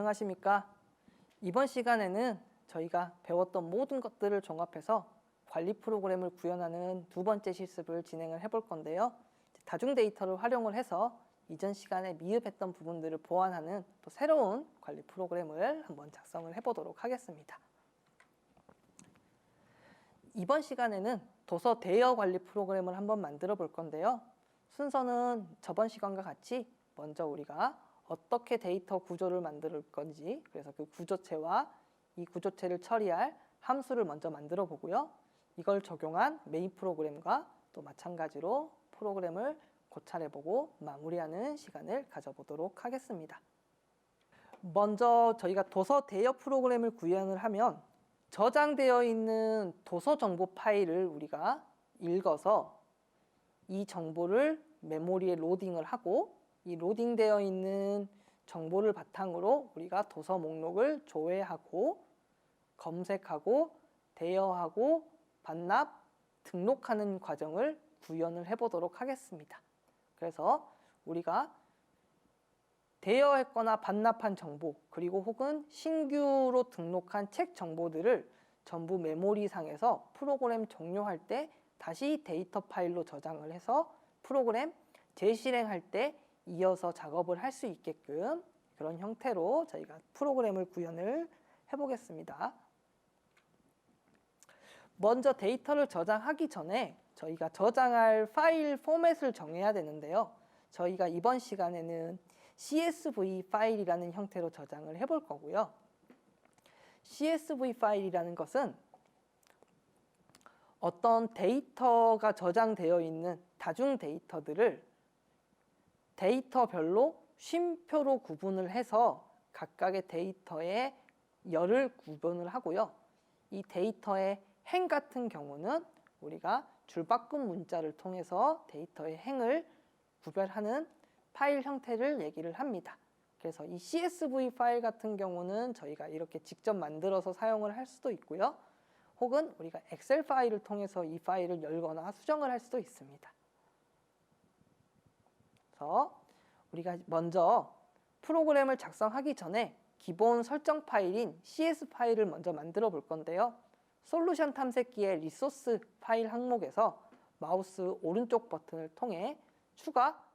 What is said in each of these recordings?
안녕하십니까? 이번 시간에는 저희가 배웠던 모든 것들을 종합해서 관리 프로그램을 구현하는 두 번째 실습을 진행을 해볼 건데요. 다중 데이터를 활용을 해서 이전 시간에 미흡했던 부분들을 보완하는 또 새로운 관리 프로그램을 한번 작성을 해보도록 하겠습니다. 이번 시간에는 도서 대여 관리 프로그램을 한번 만들어 볼 건데요. 순서는 저번 시간과 같이 먼저 우리가 어떻게 데이터 구조를 만들 건지, 그래서 그 구조체와 이 구조체를 처리할 함수를 먼저 만들어 보고요. 이걸 적용한 메인 프로그램과 또 마찬가지로 프로그램을 고찰해 보고 마무리하는 시간을 가져보도록 하겠습니다. 먼저 저희가 도서 대여 프로그램을 구현을 하면 저장되어 있는 도서 정보 파일을 우리가 읽어서 이 정보를 메모리에 로딩을 하고, 이 로딩되어 있는 정보를 바탕으로 우리가 도서 목록을 조회하고 검색하고 대여하고 반납, 등록하는 과정을 구현을 해보도록 하겠습니다. 그래서 우리가 대여했거나 반납한 정보, 그리고 혹은 신규로 등록한 책 정보들을 전부 메모리상에서 프로그램 종료할 때 다시 데이터 파일로 저장을 해서 프로그램 재실행할 때 이어서 작업을 할 수 있게끔 그런 형태로 저희가 프로그램을 구현을 해보겠습니다. 먼저 데이터를 저장하기 전에 저희가 저장할 파일 포맷을 정해야 되는데요. 저희가 이번 시간에는 CSV 파일이라는 형태로 저장을 해볼 거고요. CSV 파일이라는 것은 어떤 데이터가 저장되어 있는 다중 데이터들을 데이터별로 쉼표로 구분을 해서 각각의 데이터의 열을 구분을 하고요. 이 데이터의 행 같은 경우는 우리가 줄바꿈 문자를 통해서 데이터의 행을 구별하는 파일 형태를 얘기를 합니다. 그래서 이 CSV 파일 같은 경우는 저희가 이렇게 직접 만들어서 사용을 할 수도 있고요. 혹은 우리가 엑셀 파일을 통해서 이 파일을 열거나 수정을 할 수도 있습니다. 그래서 우리가 먼저 프로그램을 작성하기 전에 기본 설정 파일인 CS 파일을 먼저 만들어 볼 건데요. 솔루션 탐색기의 리소스 파일 항목에서 마우스 오른쪽 버튼을 통해 추가,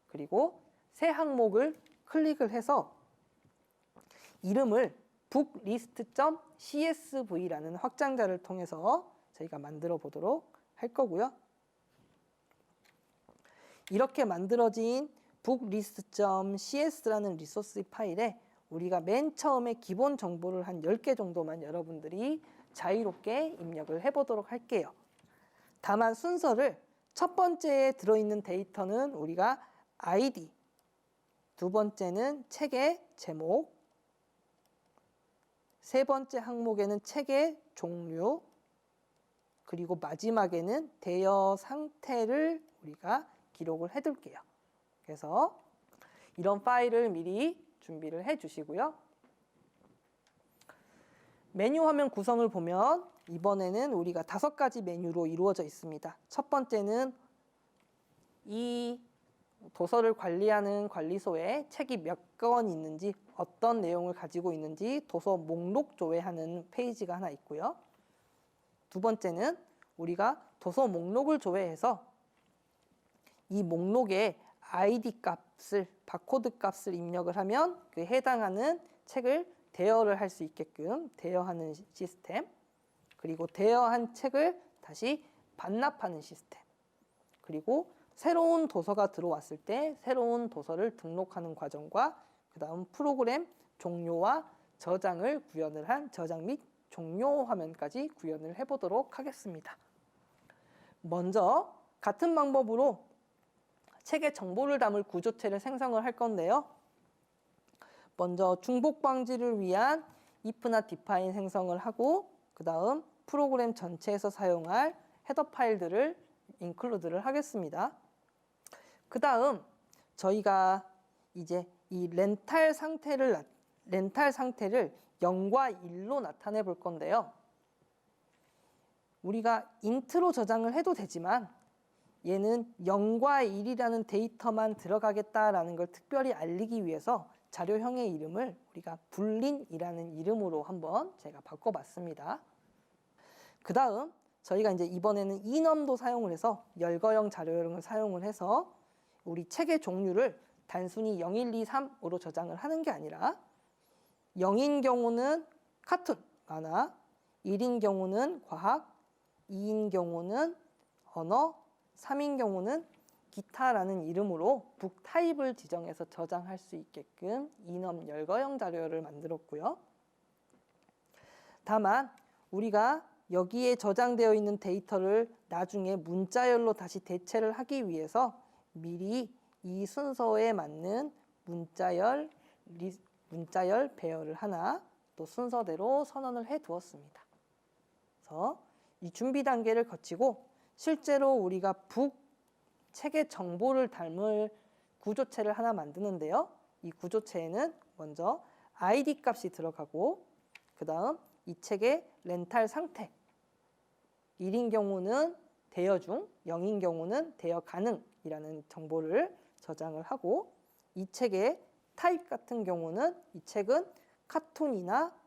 그리고 새 항목을 클릭을 해서 이름을 booklist.csv라는 확장자를 통해서 저희가 만들어 보도록 할 거고요. 이렇게 만들어진 booklist.cs라는 리소스 파일에 우리가 맨 처음에 기본 정보를 한 10개 정도만 여러분들이 자유롭게 입력을 해보도록 할게요. 다만 순서를 첫 번째에 들어있는 데이터는 우리가 ID, 두 번째는 책의 제목, 세 번째 항목에는 책의 종류, 그리고 마지막에는 대여 상태를 우리가 기록을 해둘게요. 그래서 이런 파일을 미리 준비를 해 주시고요. 메뉴 화면 구성을 보면 이번에는 우리가 5가지 메뉴로 이루어져 있습니다. 첫 번째는 이 도서를 관리하는 관리소에 책이 몇 권 있는지, 어떤 내용을 가지고 있는지 도서 목록 조회하는 페이지가 하나 있고요. 두 번째는 우리가 도서 목록을 조회해서 이 목록에 ID 값을, 바코드 값을 입력을 하면 그 해당하는 책을 대여를 할 수 있게끔 대여하는 시스템, 그리고 대여한 책을 다시 반납하는 시스템, 그리고 새로운 도서가 들어왔을 때 새로운 도서를 등록하는 과정과 그 다음 프로그램 종료와 저장을 구현을 한 저장 및 종료 화면까지 구현을 해보도록 하겠습니다. 먼저 같은 방법으로 책의 정보를 담을 구조체를 생성을 할 건데요. 먼저 중복 방지를 위한 if나 define 생성을 하고, 그 다음 프로그램 전체에서 사용할 헤더 파일들을 include를 하겠습니다. 그 다음 저희가 이제 이 렌탈 상태를 0과 1로 나타내 볼 건데요. 우리가 인트로 저장을 해도 되지만 얘는 0과 1이라는 데이터만 들어가겠다라는 걸 특별히 알리기 위해서 자료형의 이름을 우리가 불린이라는 이름으로 한번 제가 바꿔봤습니다. 그 다음 저희가 이제 이번에는 이넘도 사용을 해서 열거형 자료형을 사용을 해서 우리 책의 종류를 단순히 0, 1, 2, 3으로 저장을 하는 게 아니라 0인 경우는 카툰, 만화, 1인 경우는 과학, 2인 경우는 언어, 3인 경우는 기타라는 이름으로 북 타입을 지정해서 저장할 수 있게끔 이넘 열거형 자료를 만들었고요. 다만 우리가 여기에 저장되어 있는 데이터를 나중에 문자열로 다시 대체를 하기 위해서 미리 이 순서에 맞는 문자열 배열을 하나 또 순서대로 선언을 해 두었습니다. 그래서 이 준비 단계를 거치고 실제로 우리가 북 책의 정보를 담을 구조체를 하나 만드는데요. 이 구조체에는 먼저 ID 값이 들어가고 그 다음 이 책의 렌탈 상태 1인 경우는 대여 중, 0인 경우는 대여 가능이라는 정보를 저장을 하고 이 책의 타입 같은 경우는 이 책은 카툰이나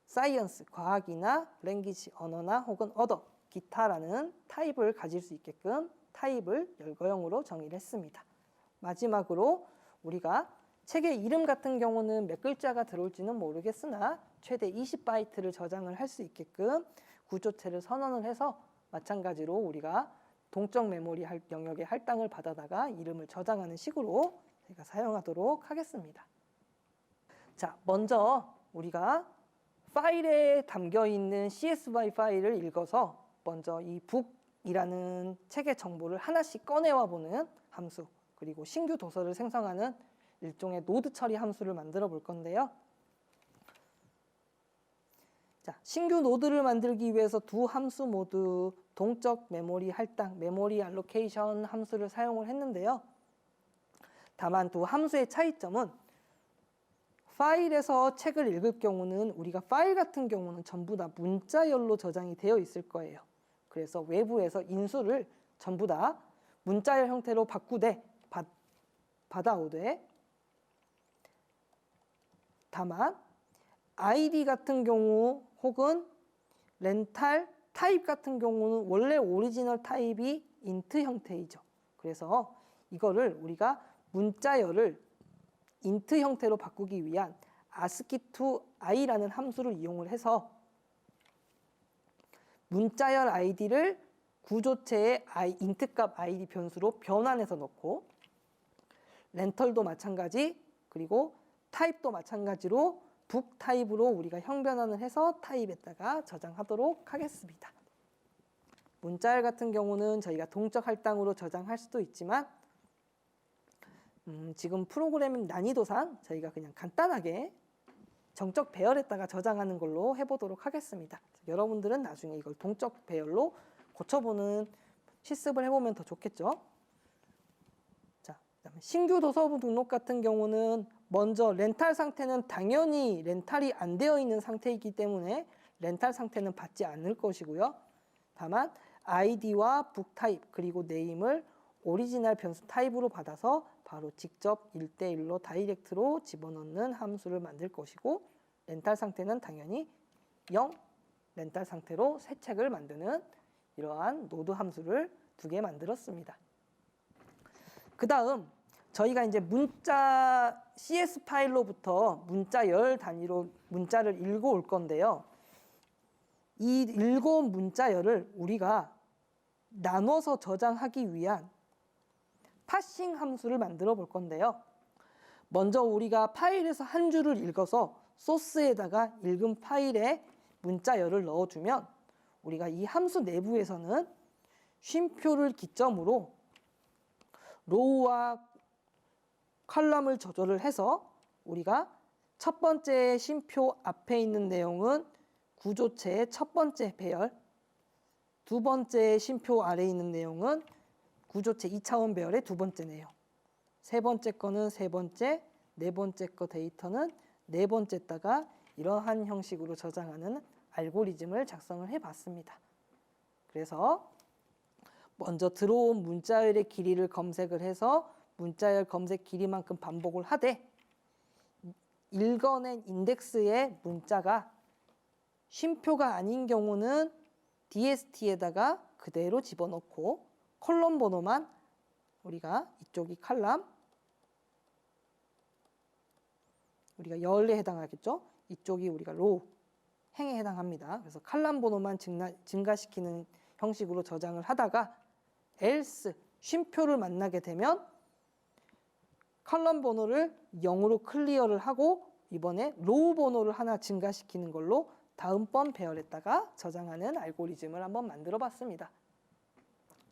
사이언스, 과학이나 랭귀지, 언어나 혹은 어더, 기타라는 타입을 가질 수 있게끔 타입을 열거형으로 정의를 했습니다. 마지막으로 우리가 책의 이름 같은 경우는 몇 글자가 들어올지는 모르겠으나 최대 20바이트를 저장을 할 수 있게끔 구조체를 선언을 해서 마찬가지로 우리가 동적 메모리 영역의 할당을 받아다가 이름을 저장하는 식으로 제가 사용하도록 하겠습니다. 자, 먼저 우리가 파일에 담겨 있는 CSV 파일을 읽어서 먼저 이 북이라는 책의 정보를 하나씩 꺼내와 보는 함수, 그리고 신규 도서를 생성하는 일종의 노드 처리 함수를 만들어 볼 건데요. 자, 신규 노드를 만들기 위해서 두 함수 모두 동적 메모리 할당, 메모리 알로케이션 함수를 사용을 했는데요. 다만 두 함수의 차이점은 파일에서 책을 읽을 경우는 우리가 파일 같은 경우는 전부 다 문자열로 저장이 되어 있을 거예요. 그래서 외부에서 인수를 전부 다 문자열 형태로 받아오되 다만 ID 같은 경우 혹은 렌탈 타입 같은 경우는 원래 오리지널 타입이 인트 형태이죠. 그래서 이거를 우리가 문자열을 인트 형태로 바꾸기 위한 ASCII2i라는 함수를 이용을 해서 문자열 id를 구조체의 인트값 id 변수로 변환해서 넣고 렌털도 마찬가지, 그리고 타입도 마찬가지로 북 타입으로 우리가 형변환을 해서 타입에다가 저장하도록 하겠습니다. 문자열 같은 경우는 저희가 동적 할당으로 저장할 수도 있지만 지금 프로그램 난이도상 저희가 그냥 간단하게 정적 배열에다가 저장하는 걸로 해보도록 하겠습니다. 여러분들은 나중에 이걸 동적 배열로 고쳐보는 실습을 해보면 더 좋겠죠. 자, 그다음에 신규 도서부 등록 같은 경우는 먼저 렌탈 상태는 당연히 렌탈이 안 되어 있는 상태이기 때문에 렌탈 상태는 받지 않을 것이고요. 다만 아이디와 북 타입 그리고 네임을 오리지널 변수 타입으로 받아서 바로 직접 1대1로 다이렉트로 집어넣는 함수를 만들 것이고 렌탈 상태는 당연히 0 렌탈 상태로 새 책을 만드는 이러한 노드 함수를 2개 만들었습니다. 그 다음 저희가 이제 문자 CS 파일로부터 문자열 단위로 문자를 읽어올 건데요. 이 읽어온 문자열을 우리가 나눠서 저장하기 위한 파싱 함수를 만들어 볼 건데요. 먼저 우리가 파일에서 한 줄을 읽어서 소스에다가 읽은 파일에 문자열을 넣어주면 우리가 이 함수 내부에서는 쉼표를 기점으로 로우와 컬럼을 조절을 해서 우리가 첫 번째 쉼표 앞에 있는 내용은 구조체의 첫 번째 배열, 두 번째 쉼표 아래에 있는 내용은 구조체 2차원 배열의 두 번째 내용, 세 번째 거는 세 번째, 네 번째 거 데이터는 네 번째다가 이러한 형식으로 저장하는 알고리즘을 작성을 해봤습니다. 그래서 먼저 들어온 문자열의 길이를 검색을 해서 문자열 검색 길이만큼 반복을 하되 읽어낸 인덱스의 문자가 쉼표가 아닌 경우는 DST에다가 그대로 집어넣고 컬럼 번호만 우리가 이쪽이 칼럼, 우리가 열에 해당하겠죠? 이쪽이 우리가 로, 행에 해당합니다. 그래서 칼럼 번호만 증가시키는 형식으로 저장을 하다가 else, 쉼표를 만나게 되면 컬럼 번호를 0으로 클리어를 하고 이번에 로우 번호를 하나 증가시키는 걸로 다음번 배열에다가 저장하는 알고리즘을 한번 만들어 봤습니다.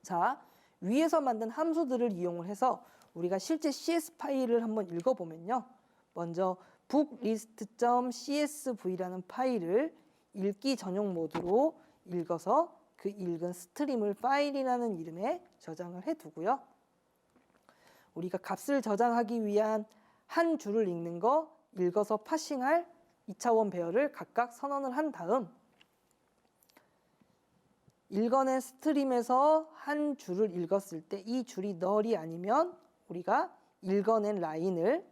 자, 위에서 만든 함수들을 이용을 해서 우리가 실제 CS 파일을 한번 읽어보면요. 먼저 booklist.csv라는 파일을 읽기 전용 모드로 읽어서 그 읽은 스트림을 파일이라는 이름에 저장을 해두고요. 우리가 값을 저장하기 위한 한 줄을 읽는 거, 읽어서 파싱할 2차원 배열을 각각 선언을 한 다음 읽어낸 스트림에서 한 줄을 읽었을 때 이 줄이 널이 아니면 우리가 읽어낸 라인을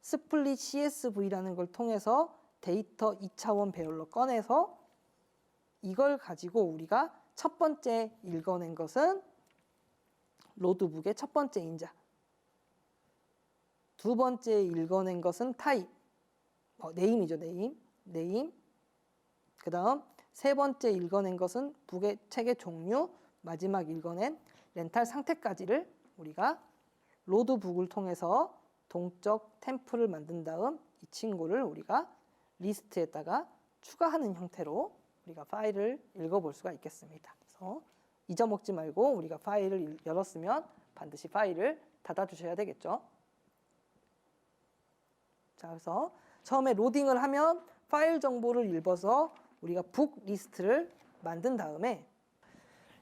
스플릿 CSV라는 걸 통해서 데이터 2차원 배열로 꺼내서 이걸 가지고 우리가 첫 번째 읽어낸 것은 로드북의 첫 번째 인자, 두 번째 읽어낸 것은 타입, 네임이죠, 네임. 그 다음 세 번째 읽어낸 것은 북의 책의 종류, 마지막 읽어낸 렌탈 상태까지를 우리가 로드북을 통해서 동적 템플을 만든 다음 이 친구를 우리가 리스트에다가 추가하는 형태로 우리가 파일을 읽어볼 수가 있겠습니다. 그래서 잊어먹지 말고 우리가 파일을 열었으면 반드시 파일을 닫아주셔야 되겠죠. 자, 그래서 처음에 로딩을 하면 파일 정보를 읽어서 우리가 북 리스트를 만든 다음에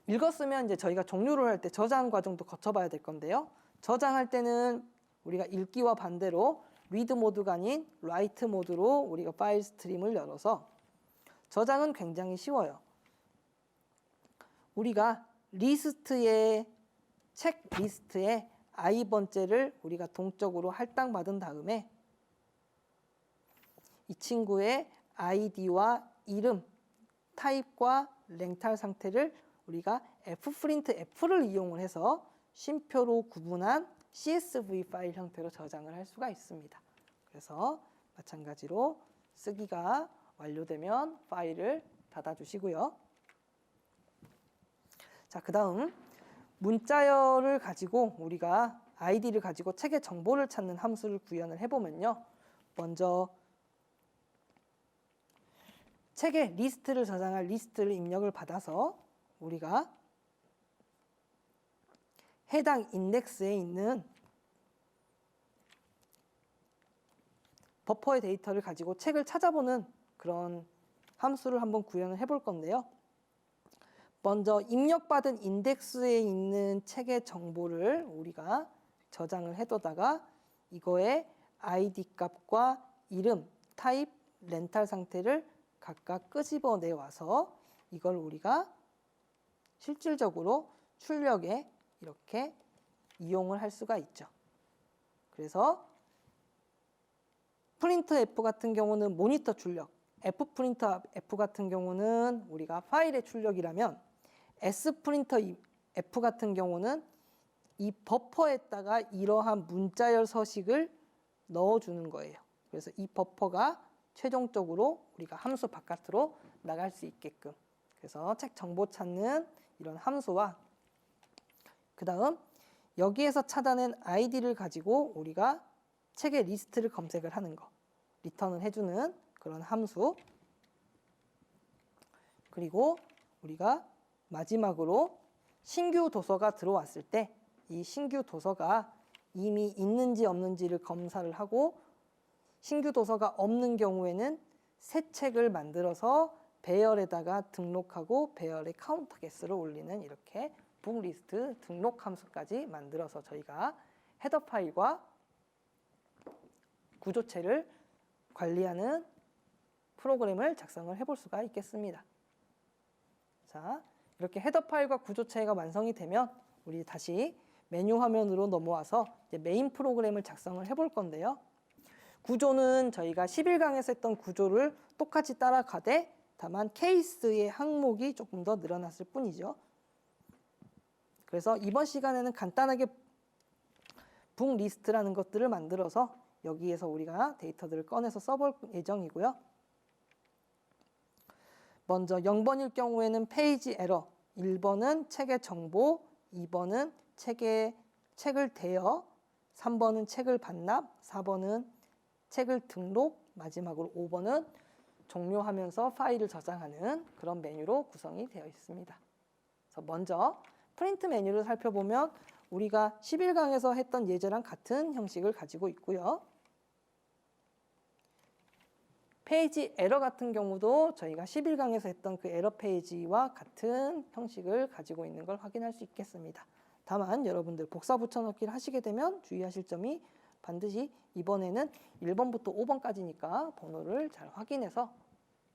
읽었으면 이제 저희가 종료를 할 때 저장 과정도 거쳐봐야 될 건데요. 저장할 때는 우리가 읽기와 반대로 리드 모드가 아닌 라이트 모드로 우리가 파일 스트림을 열어서 저장은 굉장히 쉬워요. 우리가 리스트의 책 리스트에 i번째를 우리가 동적으로 할당받은 다음에 이 친구의 아이디와 이름, 타입과 렌탈 상태를 우리가 fprintf를 이용을 해서 쉼표로 구분한 CSV 파일 형태로 저장을 할 수가 있습니다. 그래서 마찬가지로 쓰기가 완료되면 파일을 닫아주시고요. 자, 그 다음 문자열을 가지고 우리가 아이디를 가지고 책의 정보를 찾는 함수를 구현을 해보면요. 먼저 책의 리스트를 저장할 리스트를 입력을 받아서 우리가 해당 인덱스에 있는 버퍼의 데이터를 가지고 책을 찾아보는 그런 함수를 한번 구현을 해볼 건데요. 먼저 입력받은 인덱스에 있는 책의 정보를 우리가 저장을 해두다가 이거의 아이디 값과 이름, 타입, 렌탈 상태를 각각 끄집어내 와서 이걸 우리가 실질적으로 출력에 이렇게 이용을 할 수가 있죠. 그래서 프린트 F 같은 경우는 모니터 출력, F 프린터 F 같은 경우는 우리가 파일의 출력이라면 S 프린터 F 같은 경우는 이 버퍼에다가 이러한 문자열 서식을 넣어주는 거예요. 그래서 이 버퍼가 최종적으로 우리가 함수 바깥으로 나갈 수 있게끔. 그래서 책 정보 찾는 이런 함수와 그 다음 여기에서 찾아낸 아이디를 가지고 우리가 책의 리스트를 검색을 하는 거, 리턴을 해주는 그런 함수. 그리고 우리가 마지막으로 신규 도서가 들어왔을 때 이 신규 도서가 이미 있는지 없는지를 검사를 하고 신규 도서가 없는 경우에는 새 책을 만들어서 배열에다가 등록하고 배열의 카운터 개수를 올리는 이렇게 북리스트 등록 함수까지 만들어서 저희가 헤더 파일과 구조체를 관리하는 프로그램을 작성을 해볼 수가 있겠습니다. 자, 이렇게 헤더 파일과 구조체가 완성이 되면 우리 다시 메뉴 화면으로 넘어와서 이제 메인 프로그램을 작성을 해볼 건데요. 구조는 저희가 11강에서 했던 구조를 똑같이 따라가되 다만 케이스의 항목이 조금 더 늘어났을 뿐이죠. 그래서 이번 시간에는 간단하게 북 리스트라는 것들을 만들어서 여기에서 우리가 데이터들을 꺼내서 써볼 예정이고요. 먼저 0번일 경우에는 페이지 에러, 1번은 책의 정보, 2번은 책을 대여, 3번은 책을 반납, 4번은 책을 등록, 마지막으로 5번은 종료하면서 파일을 저장하는 그런 메뉴로 구성이 되어 있습니다. 그래서 먼저 프린트 메뉴를 살펴보면 우리가 11강에서 했던 예제랑 같은 형식을 가지고 있고요. 페이지 에러 같은 경우도 저희가 11강에서 했던 그 에러 페이지와 같은 형식을 가지고 있는 걸 확인할 수 있겠습니다. 다만 여러분들 복사 붙여넣기를 하시게 되면 주의하실 점이 반드시 이번에는 1번부터 5번까지니까 번호를 잘 확인해서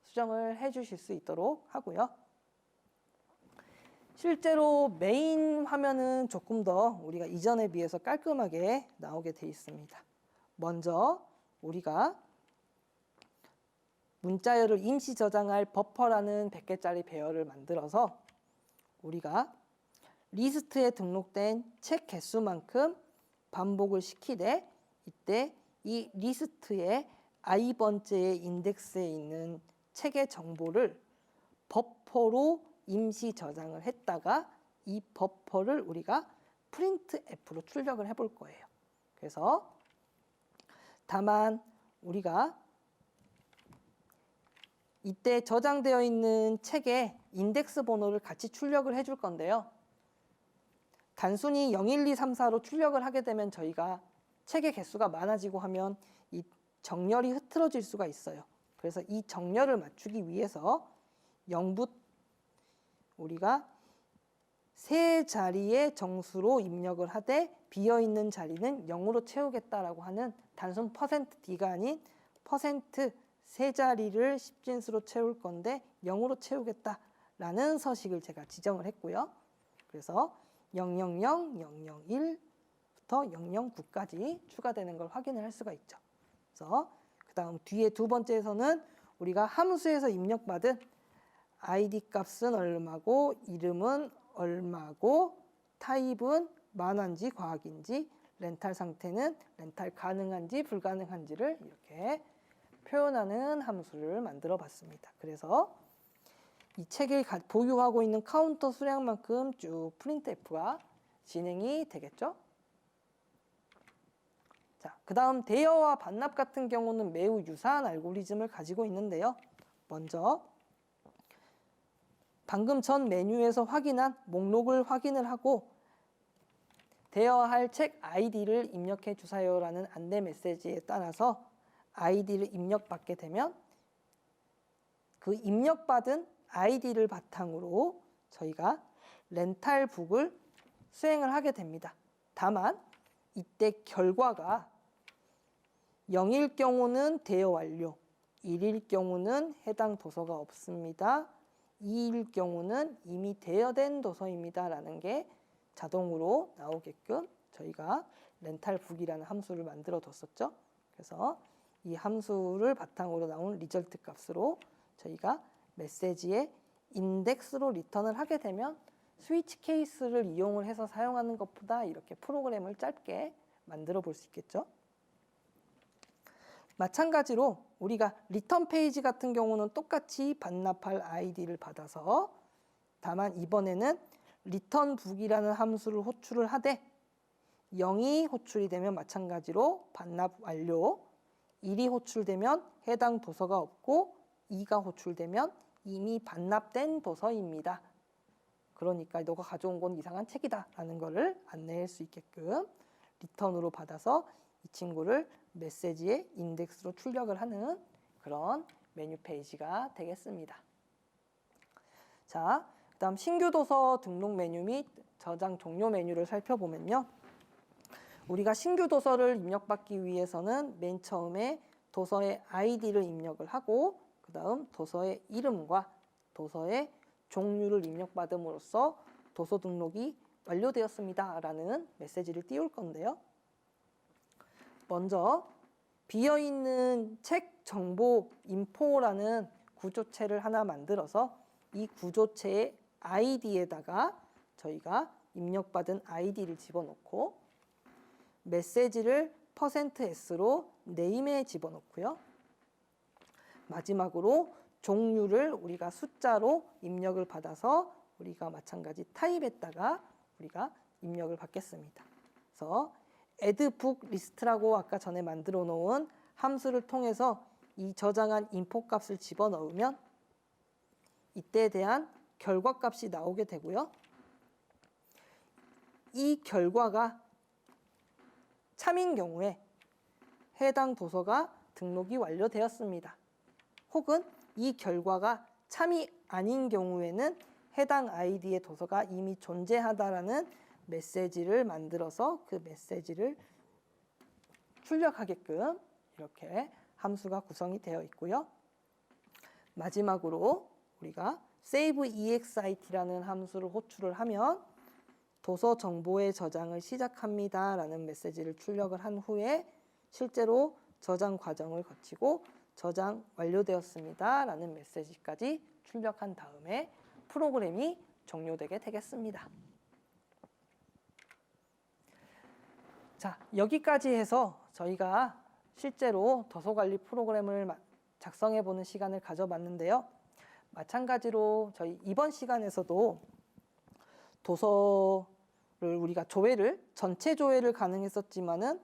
수정을 해 주실 수 있도록 하고요. 실제로 메인 화면은 조금 더 우리가 이전에 비해서 깔끔하게 나오게 돼 있습니다. 먼저 우리가 문자열을 임시 저장할 버퍼라는 100개짜리 배열을 만들어서 우리가 리스트에 등록된 책 개수만큼 반복을 시키되 이때 이 리스트의 i번째의 인덱스에 있는 책의 정보를 버퍼로 임시 저장을 했다가 이 버퍼를 우리가 printf로 출력을 해볼 거예요. 그래서 다만 우리가 이때 저장되어 있는 책의 인덱스 번호를 같이 출력을 해줄 건데요. 단순히 0, 1, 2, 3, 4로 출력을 하게 되면 저희가 책의 개수가 많아지고 하면 이 정렬이 흐트러질 수가 있어요. 그래서 이 정렬을 맞추기 위해서 0부터 우리가 세 자리의 정수로 입력을 하되 비어있는 자리는 0으로 채우겠다라고 하는 단순 %d가 아닌 세 자리를 10진수로 채울 건데 0으로 채우겠다라는 서식을 제가 지정을 했고요. 그래서 000, 001부터 009까지 추가되는 걸 확인을 할 수가 있죠. 그래서 그 다음 뒤에 두 번째에서는 우리가 함수에서 입력받은 id 값은 얼마고 이름은 얼마고 타입은 만화인지 과학인지 렌탈 상태는 렌탈 가능한지 불가능한지를 이렇게 표현하는 함수를 만들어 봤습니다. 그래서 이 책을 보유하고 있는 카운터 수량만큼 쭉 printf가 진행이 되겠죠. 자, 그 다음 대여와 반납 같은 경우는 매우 유사한 알고리즘을 가지고 있는데요. 먼저 방금 전 메뉴에서 확인한 목록을 확인을 하고 대여할 책 아이디를 입력해 주세요라는 안내 메시지에 따라서 아이디를 입력받게 되면 그 입력받은 아이디를 바탕으로 저희가 렌탈북을 수행을 하게 됩니다. 다만 이때 결과가 0일 경우는 대여 완료, 1일 경우는 해당 도서가 없습니다. 2일 경우는 이미 대여된 도서입니다. 라는 게 자동으로 나오게끔 저희가 렌탈북이라는 함수를 만들어 뒀었죠. 그래서 이 함수를 바탕으로 나온 리절트 값으로 저희가 메시지에 인덱스로 리턴을 하게 되면 스위치 케이스를 이용을 해서 사용하는 것보다 이렇게 프로그램을 짧게 만들어 볼 수 있겠죠. 마찬가지로 우리가 리턴 페이지 같은 경우는 똑같이 반납할 아이디를 받아서 다만 이번에는 리턴북이라는 함수를 호출을 하되 0이 호출이 되면 마찬가지로 반납 완료, 1이 호출되면 해당 도서가 없고 2가 호출되면 이미 반납된 도서입니다. 그러니까 너가 가져온 건 이상한 책이다 라는 거를 안내할 수 있게끔 리턴으로 받아서 이 친구를 메시지의 인덱스로 출력을 하는 그런 메뉴 페이지가 되겠습니다. 자, 그 다음 신규 도서 등록 메뉴 및 저장 종료 메뉴를 살펴보면요. 우리가 신규 도서를 입력받기 위해서는 맨 처음에 도서의 아이디를 입력을 하고 그 다음 도서의 이름과 도서의 종류를 입력받음으로써 도서 등록이 완료되었습니다 라는 메시지를 띄울 건데요. 먼저 비어있는 책 정보 인포라는 구조체를 하나 만들어서 이 구조체의 아이디에다가 저희가 입력받은 아이디를 집어넣고 메시지를 %s로 네임에 집어넣고요. 마지막으로 종류를 우리가 숫자로 입력을 받아서 우리가 마찬가지 타입에다가 우리가 입력을 받겠습니다. 그래서 addBook list라고 아까 전에 만들어 놓은 함수를 통해서 이 저장한 인포 값을 집어넣으면 이때에 대한 결과 값이 나오게 되고요. 이 결과가 참인 경우에 해당 도서가 등록이 완료되었습니다. 혹은 이 결과가 참이 아닌 경우에는 해당 아이디의 도서가 이미 존재하다라는 메시지를 만들어서 그 메시지를 출력하게끔 이렇게 함수가 구성이 되어 있고요. 마지막으로 우리가 saveexit라는 함수를 호출을 하면 도서 정보의 저장을 시작합니다 라는 메시지를 출력을 한 후에 실제로 저장 과정을 거치고 저장 완료되었습니다 라는 메시지까지 출력한 다음에 프로그램이 종료되게 되겠습니다. 자, 여기까지 해서 저희가 실제로 도서관리 프로그램을 작성해 보는 시간을 가져봤는데요. 마찬가지로 저희 이번 시간에서도 도서를 우리가 전체 조회를 가능했었지만은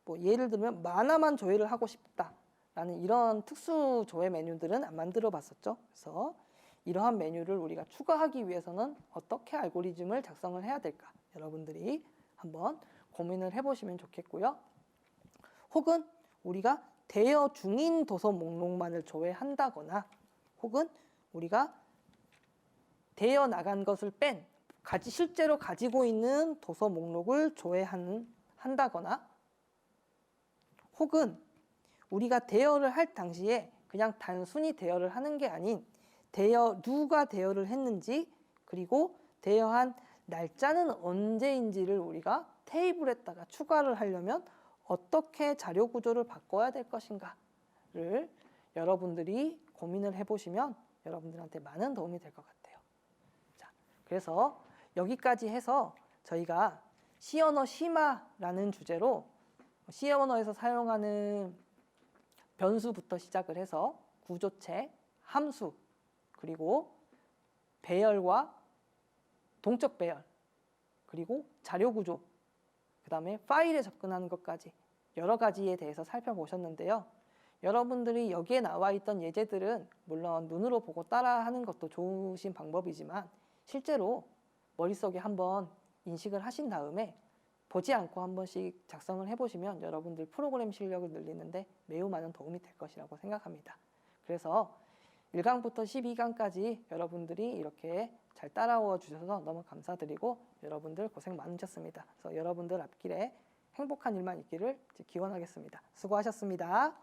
뭐 예를 들면 만화만 조회를 하고 싶다라는 이런 특수 조회 메뉴들은 안 만들어 봤었죠. 그래서 이러한 메뉴를 우리가 추가하기 위해서는 어떻게 알고리즘을 작성을 해야 될까? 여러분들이 한번 고민을 해보시면 좋겠고요. 혹은 우리가 대여 중인 도서 목록만을 조회한다거나 혹은 우리가 대여 나간 것을 뺀 실제로 가지고 있는 도서 목록을 조회한다거나 혹은 우리가 대여를 할 당시에 그냥 단순히 대여를 하는 게 아닌 누가 대여를 했는지 그리고 대여한 날짜는 언제인지를 우리가 테이블에다가 추가를 하려면 어떻게 자료 구조를 바꿔야 될 것인가를 여러분들이 고민을 해보시면 여러분들한테 많은 도움이 될 것 같아요. 자, 그래서 여기까지 해서 저희가 C언어 심화라는 주제로 C언어에서 사용하는 변수부터 시작을 해서 구조체, 함수, 그리고 배열과 동적 배열, 그리고 자료 구조, 그 다음에 파일에 접근하는 것까지 여러 가지에 대해서 살펴보셨는데요. 여러분들이 여기에 나와 있던 예제들은 물론 눈으로 보고 따라하는 것도 좋으신 방법이지만 실제로 머릿속에 한번 인식을 하신 다음에 보지 않고 한 번씩 작성을 해보시면 여러분들 프로그램 실력을 늘리는데 매우 많은 도움이 될 것이라고 생각합니다. 그래서 1강부터 12강까지 여러분들이 이렇게 잘 따라와 주셔서 너무 감사드리고 여러분들 고생 많으셨습니다. 그래서 여러분들 앞길에 행복한 일만 있기를 기원하겠습니다. 수고하셨습니다.